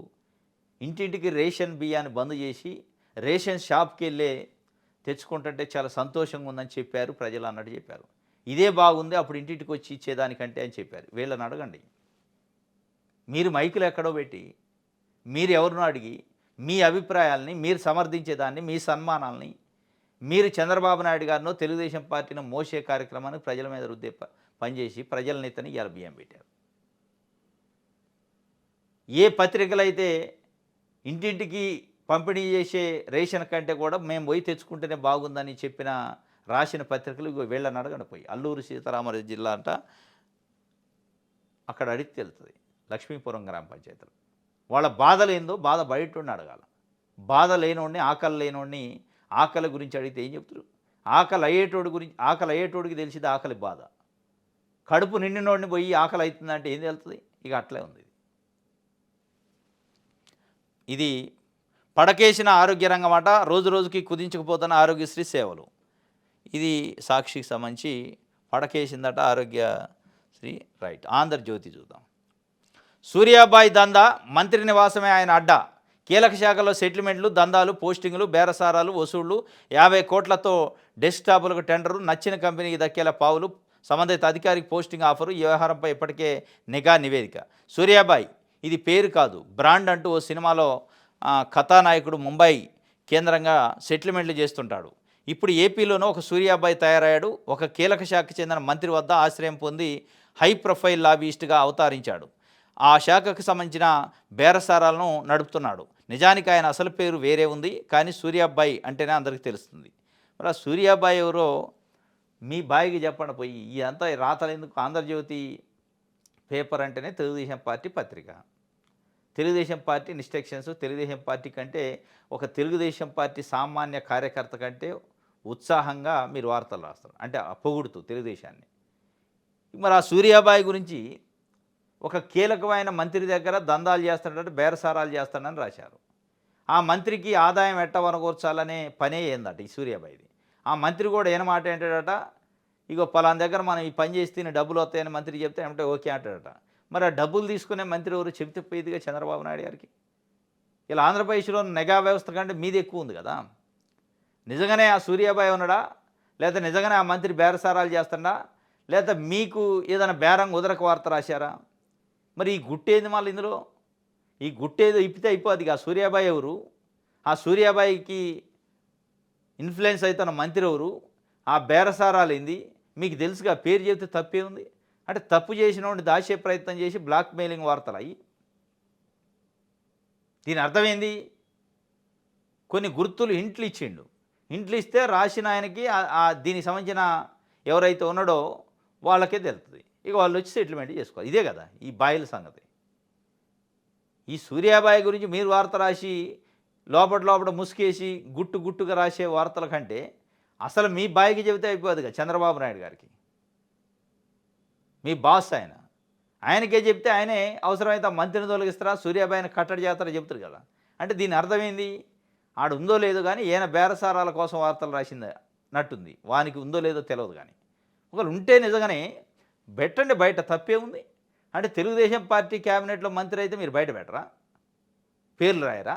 ఇంటింటికి రేషన్ బియ్యాన్ని బంద్ చేసి రేషన్ షాప్కి వెళ్ళే తెచ్చుకుంటుంటే చాలా సంతోషంగా ఉందని చెప్పారు. ప్రజలు అన్నట్టు చెప్పారు. ఇదే బాగుంది అప్పుడు ఇంటింటికి వచ్చి ఇచ్చేదానికంటే అని చెప్పారు. వీళ్ళని అడగండి. మీరు మైకులు ఎక్కడో పెట్టి మీరు ఎవరినో అడిగి మీ అభిప్రాయాలని మీరు సమర్థించేదాన్ని, మీ సన్మానాలని మీరు చంద్రబాబు నాయుడు గారినో తెలుగుదేశం పార్టీని మోసే కార్యక్రమాన్ని ప్రజల మీద రుద్దే పనిచేసి ప్రజల నేతని ఇవాళ బియ్యం పెట్టారు. ఏ పత్రికలైతే ఇంటింటికి పంపిణీ చేసే రేషన్ కంటే కూడా మేము పోయి తెచ్చుకుంటేనే బాగుందని రాసిన పత్రికలు వీళ్ళని అడగండి. పోయి అల్లూరు సీతారామరాజు జిల్లా అంట, అక్కడ అడిగితే తెలుస్తుంది. లక్ష్మీపురం గ్రామ పంచాయతీలు వాళ్ళ బాధలు ఏందో బాధ బయట ఉండి అడగాల. బాధ లేనోడిని, ఆకలి లేనోడిని ఆకలి గురించి అడిగితే ఏం చెప్తారు? ఆకలి అయ్యేటోడికి తెలిసింది ఆకలి బాధ. కడుపు నిండినోడిని పోయి ఆకలి అవుతుందంటే ఏం తెలుస్తుంది? ఇక అట్లే ఉంది. ఇది పడకేసిన ఆరోగ్య రంగం అట, రోజు రోజుకి కుదించుకుపోతున్న ఆరోగ్యశ్రీ సేవలు. ఇది సాక్షికి సంబంధించి పడకేసిందట ఆరోగ్యశ్రీ. రైట్. ఆంధ్రజ్యోతి చూద్దాం. సూర్యాబాయి దందా, మంత్రి నివాసమే ఆయన అడ్డా. కీలక శాఖలో సెటిల్మెంట్లు, దందాలు, పోస్టింగులు, బేరసారాలు, వసూళ్లు, 50 కోట్లతో డెస్క్టాపులకు టెండరు, నచ్చిన కంపెనీకి దక్కేలా పావులు, సంబంధిత అధికారికి పోస్టింగ్ ఆఫరు. ఈ వ్యవహారంపై ఇప్పటికే నిఘా నివేదిక. సూర్యాబాయి ఇది పేరు కాదు, బ్రాండ్ అంటూ ఓ సినిమాలో కథానాయకుడు ముంబై కేంద్రంగా సెటిల్మెంట్లు చేస్తుంటాడు. ఇప్పుడు ఏపీలోనూ ఒక సూర్యాబాయి తయారయ్యాడు. ఒక కీలక శాఖకు చెందిన మంత్రి వద్ద ఆశ్రయం పొంది హై ప్రొఫైల్ లాబీయిస్ట్గా అవతరించాడు. ఆ శాఖకు సంబంధించిన బేరసారాలను నడుపుతున్నాడు. నిజానికి ఆయన అసలు పేరు వేరే ఉంది, కానీ సూర్యాబాయి అంటేనే అందరికీ తెలుస్తుంది. మరి ఆ సూర్యాబాయి ఎవరో మీ బాయికి చెప్పండి. పోయి ఇదంతా రాతలు ఎందుకు? ఆంధ్రజ్యోతి పేపర్ అంటేనే తెలుగుదేశం పార్టీ పత్రిక. Telugu Desam party instructions, Telugu Desam party కంటే ఒక తెలుగుదేశం పార్టీ సామాన్య కార్యకర్త కంటే ఉత్సాహంగా మీరు వార్తలు రాస్తారు, అంటే పొగుడుతూ తెలుగుదేశాన్ని. మరి ఆ సూర్యాబాయి గురించి ఒక కీలకమైన మంత్రి దగ్గర దందాలు చేస్తాడంటే బేరసారాలు చేస్తాడని రాశారు. ఆ మంత్రికి ఆదాయం ఎట్ట వనగూర్చాలనే పనే ఏందట ఈ సూర్యాబాయిది. ఆ మంత్రి కూడా ఏం మాట ఏంటాడట, ఇగో పలానా దగ్గర మనం ఈ పని చేస్తే డబ్బులు వస్తాయని మంత్రి చెప్తే ఏమంటే ఓకే అంటాడట. మరి ఆ డబ్బులు తీసుకునే మంత్రి ఎవరు చెబితే పోయేదిగా చంద్రబాబు నాయుడు గారికి. ఇలా ఆంధ్రప్రదేశ్లో నిఘా వ్యవస్థ కంటే మీది ఎక్కువ ఉంది కదా. నిజంగానే ఆ సూర్యాబాయి ఉన్నాడా, లేదా నిజంగానే ఆ మంత్రి బేరసారాలు చేస్తాడా, లేదా మీకు ఏదైనా బేరం కుదరక వార్త రాశారా? మరి ఈ గుట్టేది మళ్ళీ ఇందులో? ఈ గుట్టేదో ఇప్పితే అయిపోద్ది. ఆ సూర్యాబాయి ఎవరు? ఆ సూర్యాబాయికి ఇన్ఫ్లుయెన్స్ అవుతున్న మంత్రి ఎవరు? ఆ బేరసారాలు ఏంది? మీకు తెలుసుగా, పేరు చెబితే తప్పే ఉంది. అంటే తప్పు చేసిన వాడిని దాచే ప్రయత్నం చేసి బ్లాక్ మెయిలింగ్ వార్తలు అయ్యి. దీని అర్థమైంది, కొన్ని గుర్తులు ఇంట్లు ఇచ్చిండు. ఇంట్లు ఇస్తే రాసిన ఆయనకి దీనికి సంబంధించిన ఎవరైతే ఉన్నాడో వాళ్ళకే తెలుస్తుంది. ఇక వాళ్ళు వచ్చి సెటిల్మెంట్ చేసుకోవాలి. ఇదే కదా ఈ బాయిల సంగతి. ఈ సూర్యాబాయి గురించి మీరు వార్త రాసి లోపల ముసుకేసి గుట్టుగా రాసే వార్తల కంటే అసలు మీ బాయికి చెబితే అయిపోదుగా చంద్రబాబు నాయుడు గారికి. మీ బాస్ ఆయన. ఆయనకే చెప్తే ఆయనే అవసరమైతే ఆ మంత్రిని తొలగిస్తారా, సూర్యాబాయిని కట్టడి చేస్తారా చెప్తారు కదా. అంటే దీని అర్థమైంది, ఆడు ఉందో లేదో కానీ ఈయన బేరసారాల కోసం వార్తలు రాసింది నట్టుంది. వానికి ఉందో లేదో తెలియదు కానీ. ఒకవేళ ఉంటే నిజంగానే పెట్టండి, బయట తప్పే ఉంది. అంటే తెలుగుదేశం పార్టీ క్యాబినెట్లో మంత్రి అయితే మీరు బయట పెట్టరా, పేర్లు రాయరా?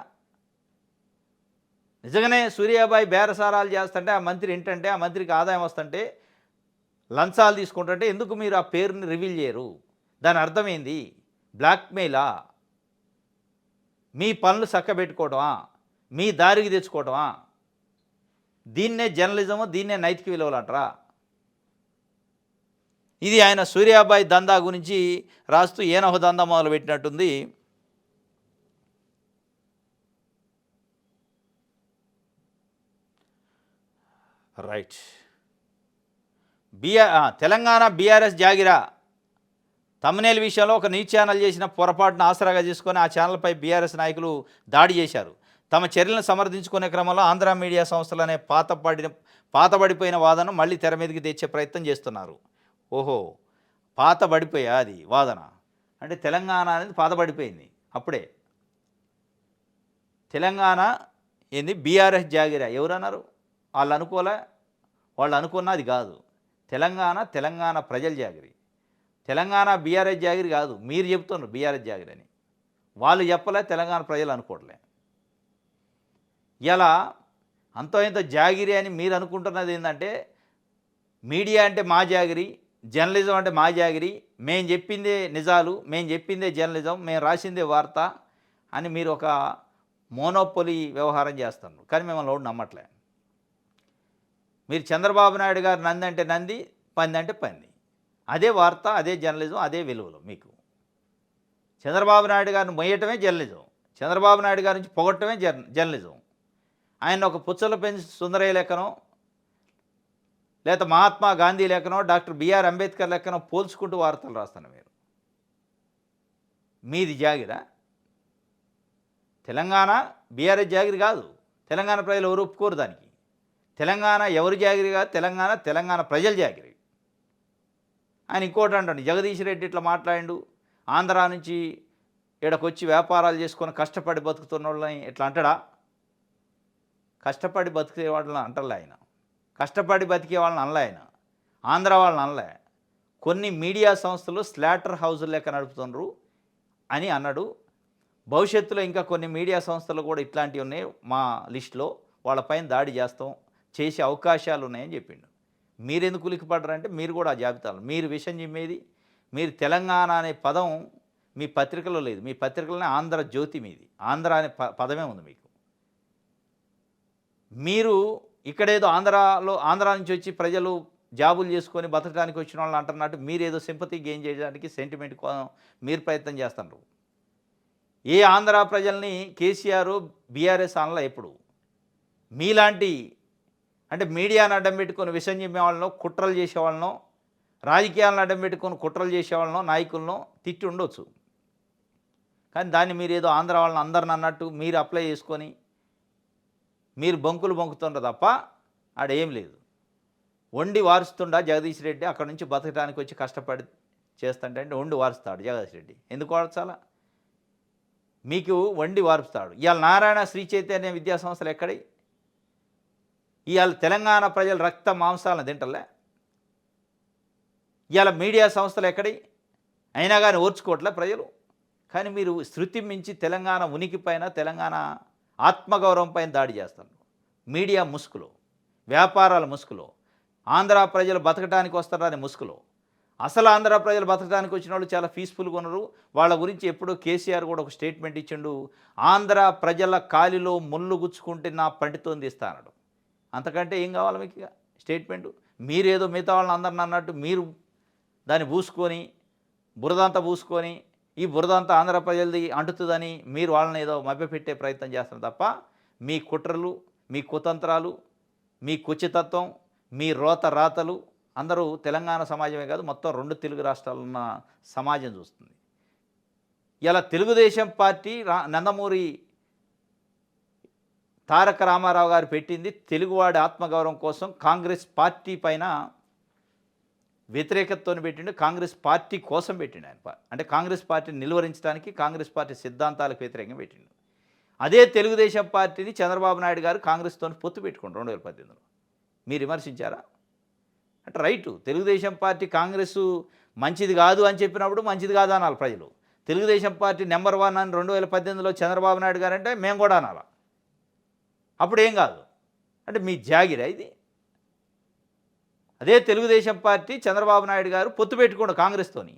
నిజంగానే సూర్యాబాయి బేరసారాలు చేస్తుంటే ఆ మంత్రి ఏంటంటే ఆ మంత్రికి ఆదాయం వస్తుంటే లంచాలు తీసుకుంటుంటే ఎందుకు మీరు ఆ పేరుని రివీల్ చేయరు? దాని అర్థమైంది బ్లాక్మెయిలా? మీ పనులు చక్కబెట్టుకోవడమా, మీ దారికి తెచ్చుకోవడమా? దీన్నే జర్నలిజము, దీన్నే నైతిక విలువలు అంటారా? ఇది ఆయన సూర్యాబాయి దందా గురించి రాస్తూ ఏనొక దందా మొదలు పెట్టినట్టుంది. రైట్. తెలంగాణ బీఆర్ఎస్ జాగిరా తమ్మునేల్ విషయంలో ఒక న్యూస్ ఛానల్ చేసిన పొరపాటును ఆసరాగా తీసుకొని ఆ ఛానల్పై బీఆర్ఎస్ నాయకులు దాడి చేశారు. తమ చర్యలను సమర్థించుకునే క్రమంలో ఆంధ్ర మీడియా సంస్థలనే పాతబడిపోయిన వాదన మళ్ళీ తెర మీదకి తెచ్చే ప్రయత్నం చేస్తున్నారు. ఓహో, పాతబడిపోయా అది వాదన? అంటే తెలంగాణ అనేది పాతబడిపోయింది అప్పుడే. తెలంగాణ ఏంది బీఆర్ఎస్ జాగిరా ఎవరన్నారు? వాళ్ళు అనుకోలే, వాళ్ళు అనుకున్నా అది కాదు. తెలంగాణ ప్రజల జాగిరి. తెలంగాణ బీఆర్ఎస్ జాగిరి కాదు. మీరు చెప్తున్నారు బీఆర్ఎస్ జాగిరి అని, వాళ్ళు చెప్పలే, తెలంగాణ ప్రజలు అనుకోవట్లే. ఇలా అంతో ఇంత జాగిరి అని మీరు అనుకుంటున్నది ఏంటంటే మీడియా అంటే మా జాగిరి, జర్నలిజం అంటే మా జాగిరి, మేము చెప్పిందే నిజాలు, మేము చెప్పిందే జర్నలిజం, మేము రాసిందే వార్త అని మీరు ఒక మోనోపొలి వ్యవహారం చేస్తున్నారు. కానీ మిమ్మల్ని ఎవరు నమ్మట్లే. మీరు చంద్రబాబు నాయుడు గారు నంది అంటే నంది, పంది అంటే పంది. అదే వార్త, అదే జర్నలిజం, అదే విలువలు మీకు. చంద్రబాబు నాయుడు గారిని మొయ్యటమే జర్నలిజం, చంద్రబాబు నాయుడు గారి నుంచి పొగట్టమే జర్నలిజం. ఆయన ఒక పుచ్చల పెంచి సుందరయ్య లెక్కనో, లేదా మహాత్మా గాంధీ లెక్కనో, డాక్టర్ బిఆర్ అంబేద్కర్ లెక్కనో పోల్చుకుంటూ వార్తలు రాస్తున్నారు మీరు. మీది జాగిరా? తెలంగాణ బీఆర్ఎస్ జాగిరి కాదు. తెలంగాణ ప్రజలు ఎవరు ఒప్పుకోరు దానికి. తెలంగాణ ఎవరి జాగిరి కాదు, తెలంగాణ ప్రజల జాగిరి. ఆయన ఇంకోటి అంటాడు, జగదీష్ రెడ్డి ఇట్లా మాట్లాడిండు, ఆంధ్రా నుంచి ఇక్కడికొచ్చి వ్యాపారాలు చేసుకొని కష్టపడి బతుకుతున్న వాళ్ళని ఇట్లా అంటాడా? కష్టపడి బతికే వాళ్ళని అంటలే ఆయన, కష్టపడి బతికే వాళ్ళని అనలే ఆయన, ఆంధ్ర వాళ్ళని అనలే. కొన్ని మీడియా సంస్థలు స్లాటర్ హౌజులు లెక్క నడుపుతున్నారు అని అన్నాడు. భవిష్యత్తులో ఇంకా కొన్ని మీడియా సంస్థలు కూడా ఇట్లాంటివి ఉన్నాయి మా లిస్టులో, వాళ్ళపైన దాడి చేసే అవకాశాలు ఉన్నాయని చెప్పిండు. మీరెందుకు ఉలికిపడ్డారంటే మీరు కూడా ఆ జాబితాలు, మీరు విషయం చిమ్మేది, మీరు తెలంగాణ అనే పదం మీ పత్రికలో లేదు. మీ పత్రికలోనే ఆంధ్ర జ్యోతి మీది, ఆంధ్ర అనే పదమే ఉంది మీకు. మీరు ఇక్కడేదో ఆంధ్ర నుంచి వచ్చి ప్రజలు జాబులు చేసుకొని బతకడానికి వచ్చిన వాళ్ళని అంటున్నట్టు మీరేదో సింపతి గెయిన్ చేయడానికి సెంటిమెంట్ కోసం మీరు ప్రయత్నం చేస్తున్నారు. ఏ ఆంధ్ర ప్రజల్ని కేసీఆర్ బీఆర్ఎస్ అనలా ఎప్పుడు. మీలాంటి అంటే మీడియాను అడ్డం పెట్టుకొని విషయం చెప్పే వాళ్ళనో, కుట్రలు చేసేవాళ్ళనో, రాజకీయాలను అడ్డం పెట్టుకొని కుట్రలు చేసేవాళ్ళనో, నాయకులను తిట్టి ఉండొచ్చు. కానీ దాన్ని మీరు ఏదో ఆంధ్ర వాళ్ళని అందరిని అన్నట్టు మీరు అప్లై చేసుకొని మీరు బొంకులు బొంకుతుండ్రు తప్ప ఆడేం లేదు. వండి వారుస్తుండా జగదీష్ రెడ్డి, అక్కడ నుంచి బతకడానికి వచ్చి కష్టపడి చేస్తుంటే అంటే వండి వారుస్తాడు జగదీష్ రెడ్డి. ఎందుకు వార్చాలా? మీకు వండి వారుస్తాడు. ఇవాళ నారాయణ శ్రీ చైతన్య విద్యా సంస్థలు ఎక్కడై? ఇవాళ తెలంగాణ ప్రజలు రక్త మాంసాలను తింటలే. ఇవాళ మీడియా సంస్థలు ఎక్కడై? అయినా కానీ ఓర్చుకోవట్లే ప్రజలు. కానీ మీరు శృతి మించి తెలంగాణ ఉనికి పైన, తెలంగాణ ఆత్మగౌరవం పైన దాడి చేస్తారు. మీడియా ముసుగులో, వ్యాపారాల ముసుగులో, ఆంధ్ర ప్రజలు బతకడానికి వస్తారనే ముసుగులో. అసలు ఆంధ్ర ప్రజలు బతకడానికి వచ్చిన వాళ్ళు చాలా పీస్ఫుల్గా ఉన్నారు. వాళ్ళ గురించి ఎప్పుడూ కేసీఆర్ కూడా ఒక స్టేట్మెంట్ ఇచ్చిండు, ఆంధ్ర ప్రజల కాలిలో ముళ్ళు గుచ్చుకుంటే నా పండితోంది ఇస్తా అన్నాడు. అంతకంటే ఏం కావాలి మీకు ఇక స్టేట్మెంటు? మీరేదో మిగతా వాళ్ళని అందరిని అన్నట్టు మీరు దాన్ని పూసుకొని, బురదంతా పూసుకొని, ఈ బురదంతా ఆంధ్ర ప్రజలది అంటుతుందని మీరు వాళ్ళని ఏదో మభ్యపెట్టే ప్రయత్నం చేస్తారు తప్ప మీ కుట్రలు, మీ కుతంత్రాలు, మీ కుచితత్వం, మీ రాతలు అందరూ తెలంగాణ సమాజమే కాదు మొత్తం 2 తెలుగు రాష్ట్రాల్లో ఉన్న సమాజం చూస్తుంది. ఇలా తెలుగుదేశం పార్టీ నందమూరి తారక రామారావు గారు పెట్టింది తెలుగువాడి ఆత్మగౌరవం కోసం, కాంగ్రెస్ పార్టీ పైన వ్యతిరేకతతోని పెట్టిండు, కాంగ్రెస్ పార్టీ కోసం పెట్టిండు ఆయన. అంటే కాంగ్రెస్ పార్టీని నిలువరించడానికి, కాంగ్రెస్ పార్టీ సిద్ధాంతాలకు వ్యతిరేకంగా పెట్టిండు. అదే తెలుగుదేశం పార్టీని చంద్రబాబు నాయుడు గారు కాంగ్రెస్తో పొత్తు పెట్టుకోండి 2018లో. మీరు విమర్శించారా? అంటే రైటు. తెలుగుదేశం పార్టీ కాంగ్రెస్ మంచిది కాదు అని చెప్పినప్పుడు మంచిది కాదు అనాలి ప్రజలు. తెలుగుదేశం పార్టీ నెంబర్ 1 అని 2018లో చంద్రబాబు నాయుడు గారు అంటే మేము కూడా అనాలి. అప్పుడు ఏం కాదు. అంటే మీ జాగిరా ఇది. అదే తెలుగుదేశం పార్టీ చంద్రబాబు నాయుడు గారు పొత్తు పెట్టుకోండి కాంగ్రెస్తోని,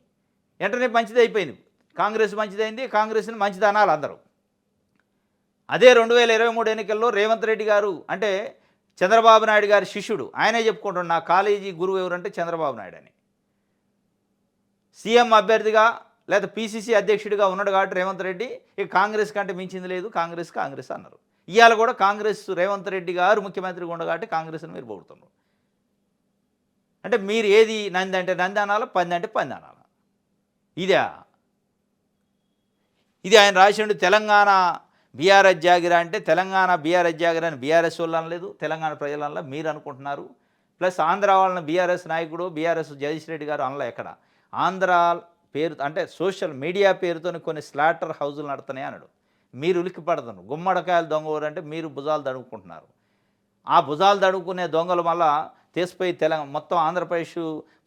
వెంటనే మంచిది అయిపోయింది. కాంగ్రెస్ మంచిదైంది, కాంగ్రెస్ని మంచిది అనాలి అందరూ. అదే 2023 ఎన్నికల్లో రేవంత్ రెడ్డి గారు అంటే చంద్రబాబు నాయుడు గారి శిష్యుడు, ఆయనే చెప్పుకుంటాడు నా కాలేజీ గురువు ఎవరంటే చంద్రబాబు నాయుడు అని. సీఎం అభ్యర్థిగా లేదా పీసీసీ అధ్యక్షుడిగా ఉన్నాడు కాబట్టి రేవంత్ రెడ్డి ఇక కాంగ్రెస్ కంటే మించింది లేదు, కాంగ్రెస్ అన్నారు. ఇవాళ కూడా కాంగ్రెస్ రేవంత్ రెడ్డి గారు ముఖ్యమంత్రిగా ఉండగా కాబట్టి కాంగ్రెస్ని మీరు పొగుడుతున్నారు. అంటే మీరు ఏది నంది అంటే నంది అనాలా, పంది అంటే పంది అనాలా? ఇది ఆయన రాసిండు. తెలంగాణ బీఆర్ఎస్ జాగిరా అంటే తెలంగాణ బీఆర్ఎస్ జాగిరా అని బీఆర్ఎస్ వాళ్ళు అనలేదు, తెలంగాణ ప్రజలన్నా మీరు అనుకుంటున్నారు. ప్లస్ ఆంధ్ర వాళ్ళని బీఆర్ఎస్ నాయకుడు బీఆర్ఎస్ జగదీష్ రెడ్డి గారు అనలా ఎక్కడ. ఆంధ్ర పేరు అంటే సోషల్ మీడియా పేరుతో కొన్ని స్లాటర్ హౌజులు నడుతున్నాయి అన్నాడు. మీరు ఉలిక్కి పడుతున్నారు. గుమ్మడికాయలు దొంగ అంటే మీరు భుజాలు దడుపుకుంటున్నారు. ఆ భుజాలు దడుపుకునే దొంగలు మళ్ళా తీసిపోయి మొత్తం ఆంధ్రప్రదేశ్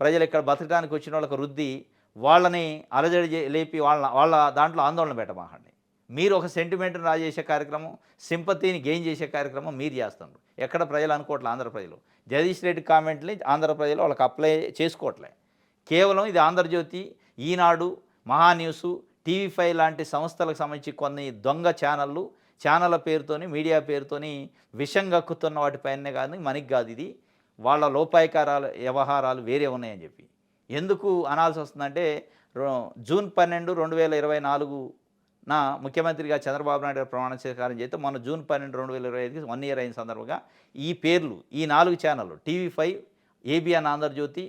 ప్రజలు ఇక్కడ బతకడానికి వచ్చిన వాళ్ళకి రుద్ది వాళ్ళని అలజడి లేపి వాళ్ళ దాంట్లో ఆందోళన పెట్టమాకండి. మీరు ఒక సెంటిమెంట్ని రాజేసే కార్యక్రమం, సింపతిని గెయిన్ చేసే కార్యక్రమం మీరు చేస్తున్నారు. ఎక్కడ ప్రజలు అనుకోవట్లే, ఆంధ్ర ప్రజలు జగదీష్ రెడ్డి కామెంట్ని ఆంధ్ర ప్రజలు వాళ్ళకి అప్లై చేసుకోవట్లే. కేవలం ఇది ఆంధ్రజ్యోతి, ఈనాడు, మహాన్యూస్, టీవీ5 లాంటి సంస్థలకు సంబంధించి కొన్ని దొంగ ఛానళ్ళ పేరుతోని, మీడియా పేరుతోని విషం గక్కుతున్న వాటిపైనే కాదు, మనకి కాదు. ఇది వాళ్ళ లోపాయికారాలు వ్యవహారాలు వేరే ఉన్నాయని చెప్పి ఎందుకు అనాల్సి వస్తుందంటే జూన్ 12, 2024 ముఖ్యమంత్రిగా చంద్రబాబు నాయుడు గారు ప్రమాణ స్వీకారం చేస్తే మొన్న జూన్ 12, 2025కి 1 ఇయర్ అయిన సందర్భంగా ఈ పేర్లు, ఈ 4 ఛానళ్ళు టీవీ5, ఏబిఎన్ ఆంధ్రజ్యోతి,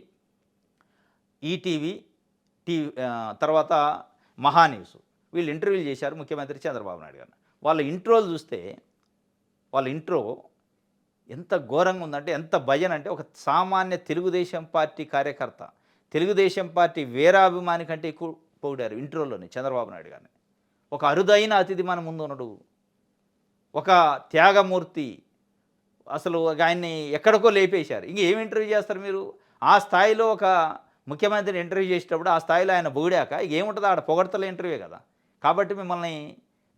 ఈటీవీ, తర్వాత మహాన్యూస్ వీళ్ళు ఇంటర్వ్యూలు చేశారు ముఖ్యమంత్రి చంద్రబాబు నాయుడు గారిని. వాళ్ళ ఇంట్రోలు చూస్తే వాళ్ళ ఇంట్రో ఎంత ఘోరంగా ఉందంటే, ఎంత భజన అంటే, ఒక సామాన్య తెలుగుదేశం పార్టీ కార్యకర్త, తెలుగుదేశం పార్టీ వీరాభిమాని కంటే ఎక్కువ పొగిడారు ఇంట్రోలోని చంద్రబాబు నాయుడు గారిని. ఒక అరుదైన అతిథి మన ముందు ఉన్నాడు, ఒక త్యాగమూర్తి. అసలు ఆయన్ని ఎక్కడికో లేపేశారు. ఇంక ఏం ఇంటర్వ్యూ చేస్తారు మీరు? ఆ స్థాయిలో ఒక ముఖ్యమంత్రిని ఇంటర్వ్యూ చేసేటప్పుడు ఆ స్థాయిలో ఆయన పొగిడాక ఏముంటుందో ఆడ పొగడతల ఇంటర్వ్యూ కదా. కాబట్టి మిమ్మల్ని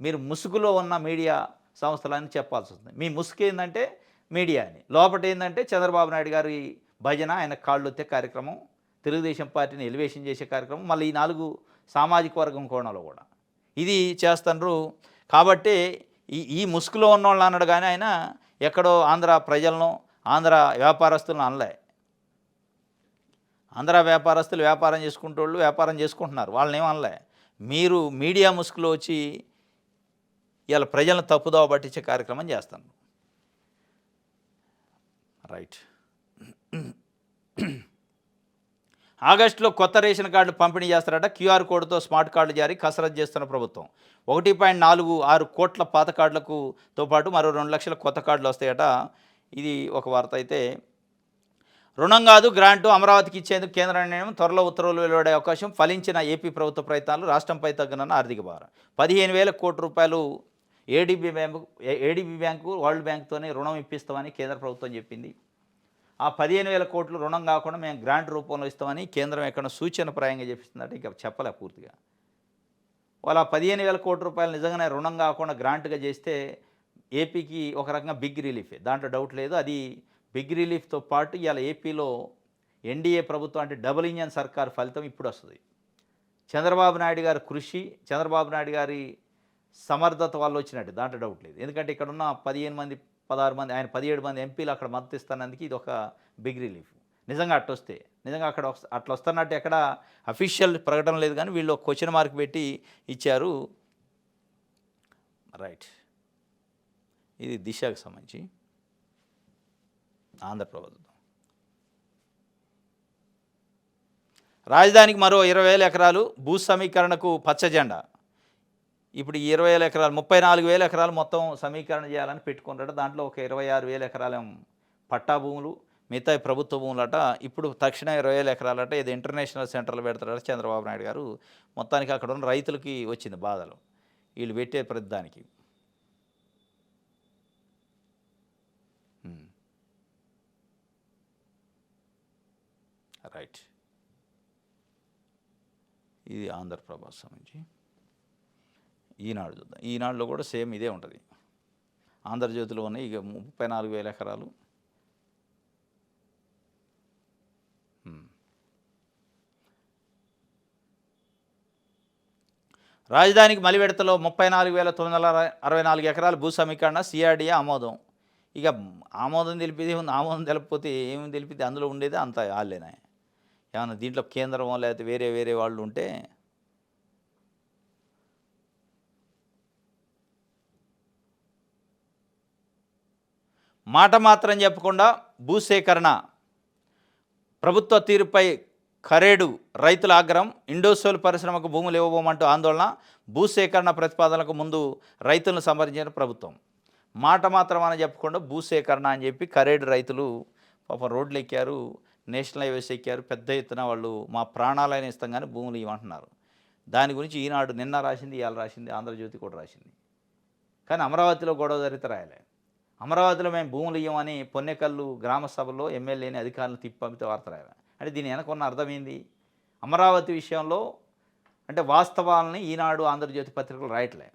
మీరు ముసుగులో ఉన్న మీడియా సంస్థలని చెప్పాల్సి వస్తుంది. మీ ముసుగు ఏంటంటే మీడియా అని, లోపల ఏంటంటే చంద్రబాబు నాయుడు గారి భజన, ఆయన కాళ్ళు ఎత్తే కార్యక్రమం, తెలుగుదేశం పార్టీని ఎలివేషన్ చేసే కార్యక్రమం, మళ్ళీ ఈ 4 సామాజిక వర్గం కోణంలో కూడా ఇది చేస్తున్నారు. కాబట్టి ఈ ముసుగులో ఉన్నవాళ్ళు అన్నాడు కానీ ఆయన ఎక్కడో ఆంధ్ర ప్రజలను, ఆంధ్ర వ్యాపారస్తులను అనలే. ఆంధ్ర వ్యాపారస్తులు వ్యాపారం చేసుకుంటోళ్ళు వ్యాపారం చేసుకుంటున్నారు, వాళ్ళని ఏమనలే. మీరు మీడియా ముసుగులో వచ్చి ఇలా ప్రజలను తప్పుదోవ పట్టించే కార్యక్రమం చేస్తాను. రైట్. ఆగస్టులో కొత్త రేషన్ కార్డు పంపిణీ చేస్తారట. క్యూఆర్ కోడ్తో స్మార్ట్ కార్డు జారీ కసరత్తు చేస్తున్న ప్రభుత్వం. 1.46 కోట్ల పాత కార్డులతో పాటు మరో 2 లక్షల కొత్త కార్డులు వస్తాయట. ఇది ఒక వార్త. అయితే రుణం కాదు గ్రాంటు అమరావతికి ఇచ్చేందుకు కేంద్ర నిర్ణయం, త్వరలో ఉత్తర్వులు వెలువడే అవకాశం. ఫలించిన ఏపీ ప్రభుత్వ ప్రయత్నాలు, రాష్ట్రంపై తగ్గనున్న ఆర్థిక భారం. 15,000 కోట్ల రూపాయలు ఏడీబీ బ్యాంకు వరల్డ్ బ్యాంక్తోనే రుణం ఇప్పిస్తామని కేంద్ర ప్రభుత్వం చెప్పింది. ఆ 15,000 కోట్లు రుణం కాకుండా మేము గ్రాంట్ రూపంలో ఇస్తామని కేంద్రం ఎక్కడ సూచనప్రాయంగా చెప్పిస్తుందంటే ఇంకా చెప్పలే పూర్తిగా. వాళ్ళ 15,000 కోట్ల రూపాయలు నిజంగానే రుణం కాకుండా గ్రాంట్గా చేస్తే ఏపీకి ఒక రకంగా బిగ్ రిలీఫే, దాంట్లో డౌట్ లేదు. అది బిగ్ రిలీఫ్తో పాటు ఇవాళ ఏపీలో ఎన్డీఏ ప్రభుత్వం అంటే డబుల్ ఇంజన్ సర్కార్ ఫలితం ఇప్పుడు వస్తుంది. చంద్రబాబు నాయుడు గారి కృషి, చంద్రబాబు నాయుడు గారి సమర్థత వల్ల వచ్చినట్టు, దాంట్లో డౌట్ లేదు. ఎందుకంటే ఇక్కడ ఉన్న 15 మంది 16 మంది ఆయన 17 మంది ఎంపీలు అక్కడ మద్దతు ఇస్తున్నందుకు ఇది ఒక బిగ్ రిలీఫ్. నిజంగా అట్టొస్తే, నిజంగా అట్లా వస్తున్నట్టు ఎక్కడ అఫీషియల్ ప్రకటన లేదు కానీ వీళ్ళు క్వశ్చన్ మార్క్ పెట్టి ఇచ్చారు. రైట్. ఇది దిశకు సంబంధించి. ఆంధ్ర ప్రభుత్వం రాజధానికి మరో 20,000 ఎకరాలు భూ సమీకరణకు పచ్చ జెండా. ఇప్పుడు ఈ 20,000 ఎకరాలు 34,000 ఎకరాలు మొత్తం సమీకరణ చేయాలని పెట్టుకున్నారట. దాంట్లో ఒక 26,000 ఎకరాలేం పట్టా భూములు, మిగతా ప్రభుత్వ భూములట. ఇప్పుడు తక్షణ 20,000 ఎకరాలట ఇది ఇంటర్నేషనల్ సెంటర్లు పెడతాడట చంద్రబాబు నాయుడు గారు. మొత్తానికి అక్కడ ఉన్న రైతులకి వచ్చింది బాధలు వీళ్ళు పెట్టే ప్రతి దానికి. రైట్, ఇది ఆంధ్రప్రభ సంబంధించి. ఈనాడు చూద్దాం. ఈనాడులో కూడా సేమ్ ఇదే ఉంటుంది. ఆంధ్రజ్యోతిలో ఉన్నాయి ఇక 34,000 ఎకరాలు. రాజధానికి మలివెడతలో 34,964 ఎకరాలు భూ సమీకరణ సిఆర్డీఏ ఆమోదం. ఇక ఆమోదం తెలిపేది ఉంది, ఆమోదం తెలిపితే ఏమి తెలిపితే అందులో ఉండేది అంత వాళ్ళేనా? ఏమన్నా దీంట్లో కేంద్రమో లేకపోతే వేరే వేరే వాళ్ళు ఉంటే మాట మాత్రం చెప్పకుండా భూసేకరణ ప్రభుత్వ తీరుపై ఖరేడు రైతుల ఆగ్రహం. ఇండోసోల్ పరిశ్రమకు భూములు ఇవ్వబోమంటూ ఆందోళన. భూసేకరణ ప్రతిపాదనలకు ముందు రైతులను సంప్రదించిన ప్రభుత్వం. మాట మాత్రం అని చెప్పకుండా భూసేకరణ అని చెప్పి ఖరేడు రైతులు పాపం రోడ్లు ఎక్కారు, నేషనల్ హైవేస్ ఎక్కారు. పెద్ద ఎత్తున వాళ్ళు మా ప్రాణాలైన ఇస్తాం కానీ భూములు ఇవ్వమంటున్నారు. దాని గురించి ఈనాడు నిన్న రాసింది, ఇవాళ రాసింది, ఆంధ్రజ్యోతి కూడా రాసింది. కానీ అమరావతిలో గొడవ జరిగితే రాయలే. అమరావతిలో మేము భూములు ఇవ్వమని పొన్నెకల్లు గ్రామ సభలో ఎమ్మెల్యేని అధికారులను తిప్పి పంపితే వార్త రాయాలి. అంటే దీని వెనకున్న అర్థమైంది. అమరావతి విషయంలో అంటే వాస్తవాలని ఈనాడు ఆంధ్రజ్యోతి పత్రికలు రాయట్లే.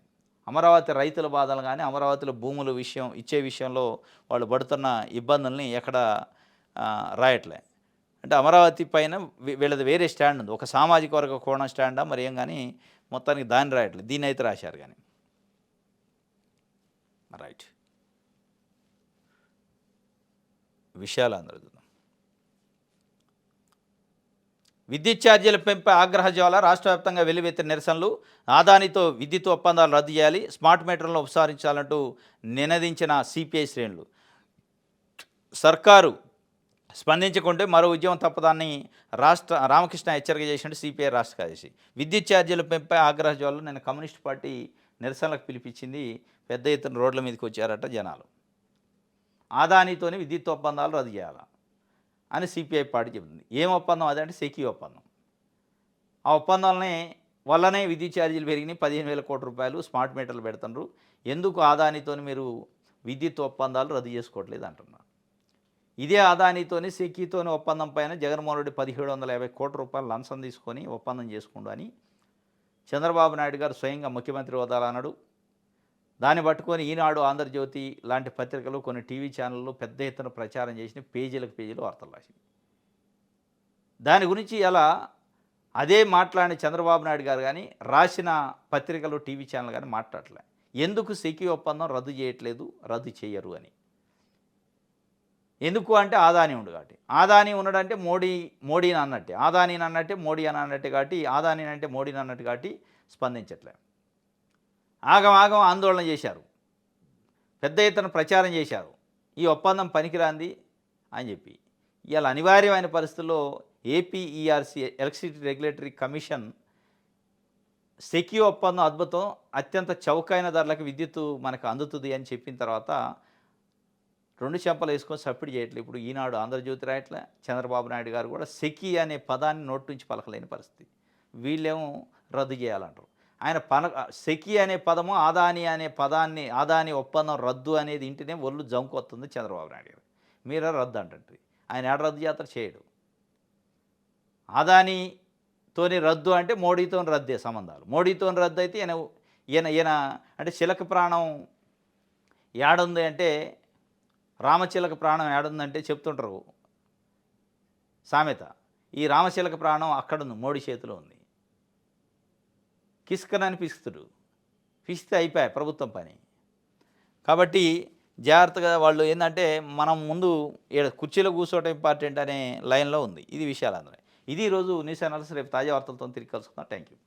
అమరావతి రైతుల బాధలు కానీ అమరావతిలో భూముల విషయం ఇచ్చే విషయంలో వాళ్ళు పడుతున్న ఇబ్బందుల్ని ఎక్కడ రాయట్లే. అంటే అమరావతి పైన వీళ్ళది వేరే స్టాండ్ ఉంది, ఒక సామాజిక వర్గ కోణం స్టాండా మరి ఏం కానీ మొత్తానికి దాన్ని రాయట్లేదు. దీన్ని అయితే రాశారు కానీ. రైట్, విషయాలు అందరూ చూద్దాం. విద్యుత్ ఛార్జీల పెంపై ఆగ్రహ జ్వాల. రాష్ట్ర వ్యాప్తంగా వెల్లువెత్తిన నిరసనలు. ఆదానితో విద్యుత్ ఒప్పందాలు రద్దు చేయాలి, స్మార్ట్ మీటర్లను ఉపసంహరించాలంటూ నినదించిన సిపిఐ శ్రేణులు. సర్కారు స్పందించకుంటే మరో ఉద్యమం తప్పదాన్ని రామకృష్ణ హెచ్చరిక చేసినట్టు సిపిఐ రాష్ట్ర కార్యదర్శి. విద్యుత్ ఛార్జీల పెంపై ఆగ్రహ జ్వాలలు. నిన్న కమ్యూనిస్ట్ పార్టీ నిరసనలకు పిలిపించింది. పెద్ద ఎత్తున రోడ్ల మీదకి వచ్చారట జనాలు. ఆదానితోనే విద్యుత్ ఒప్పందాలు రద్దు చేయాలా అని సిపిఐ పార్టీ చెబుతుంది. ఏం ఒప్పందం అదంటే సెకీ ఒప్పందం. ఆ ఒప్పందాలనే వల్లనే విద్యుత్ ఛార్జీలు పెరిగినాయి. 15,000 కోట్ల రూపాయలు స్మార్ట్ మీటర్లు పెడుతున్నారు. ఎందుకు ఆదానితో మీరు విద్యుత్ ఒప్పందాలు రద్దు చేసుకోవట్లేదు అంటున్నారు. ఇదే ఆదానితోని సెకీతోని ఒప్పందం పైన జగన్మోహన్ రెడ్డి 1,750 కోట్ల రూపాయలు లంచం తీసుకొని ఒప్పందం చేసుకుండు అని చంద్రబాబు నాయుడు గారు స్వయంగా ముఖ్యమంత్రి హోదాలో అన్నాడు. దాన్ని పట్టుకొని ఈనాడు, ఆంధ్రజ్యోతి లాంటి పత్రికలు, కొన్ని టీవీ ఛానళ్ళు పెద్ద ఎత్తున ప్రచారం చేసిన పేజీలకు పేజీలు వార్తలు రాసింది. దాని గురించి అలా అదే మాట్లాడిన చంద్రబాబు నాయుడు గారు కానీ రాసిన పత్రికలు, టీవీ ఛానల్ కానీ మాట్లాడలే. ఎందుకు సెకీ ఒప్పందం రద్దు చేయట్లేదు, రద్దు చేయరు అని. ఎందుకు అంటే ఆదాని ఉండు కాబట్టి. ఆదాని ఉన్నాడంటే మోడీని అన్నట్టే, ఆదానీని అన్నట్టే మోడీ అని అన్నట్టే కాబట్టి, ఆదాని అంటే మోడీని అన్నట్టు కాబట్టి స్పందించట్లే. ఆగం ఆందోళన చేశారు, పెద్ద ఎత్తున ప్రచారం చేశారు. ఈ ఒప్పందం పనికిరాంది అని చెప్పి ఇవాళ అనివార్యమైన పరిస్థితుల్లో APERC electricity regulatory commission SECI ఒప్పందం అద్భుతం, అత్యంత చౌకైన ధరలకు విద్యుత్తు మనకు అందుతుంది అని చెప్పిన తర్వాత 2 చెంపలు వేసుకొని సప్పిడి చేయట్లేదు. ఇప్పుడు ఈనాడు, ఆంధ్రజ్యోతి రాయట్లే. చంద్రబాబు నాయుడు గారు కూడా సెకీ అనే పదాన్ని నోటి నుంచి పలకలేని పరిస్థితి. వీళ్ళేమో రద్దు చేయాలంటారు. ఆయన సెకీ అనే పదము, ఆదాని అనే పదాన్ని, ఆదాని ఒప్పందం రద్దు అనేది ఇంటినే ఒళ్ళు జంకొస్తుంది చంద్రబాబు నాయుడు గారు. మీరే రద్దు అంటే ఆయన ఏడ రద్దు చేస్తారు, చేయడు. ఆదానితోని రద్దు అంటే మోడీతో రద్దే సంబంధాలు. మోడీతో రద్దు అయితే ఈయన అంటే చిలక ప్రాణం ఏడుంది అంటే, రామచిలక ప్రాణం ఏడుందంటే చెప్తుంటారు సామెత. ఈ రామచిలక ప్రాణం అక్కడుంది, మోడీ చేతిలో ఉంది. కిస్కనని పిస్తుడు, పిస్తే అయిపోయాయి ప్రభుత్వం పని. కాబట్టి జాగ్రత్తగా వాళ్ళు ఏంటంటే మనం ముందు కుర్చీలో కూర్చోవటం ఇంపార్టెంట్ అనే లైన్లో ఉంది. ఇది విషయాలు అందరూ. ఇది ఈరోజు న్యూస్ అనాలిసిస్. రేపు తాజా వార్తలతో తిరిగి కలుసుకుందాం. Thank you.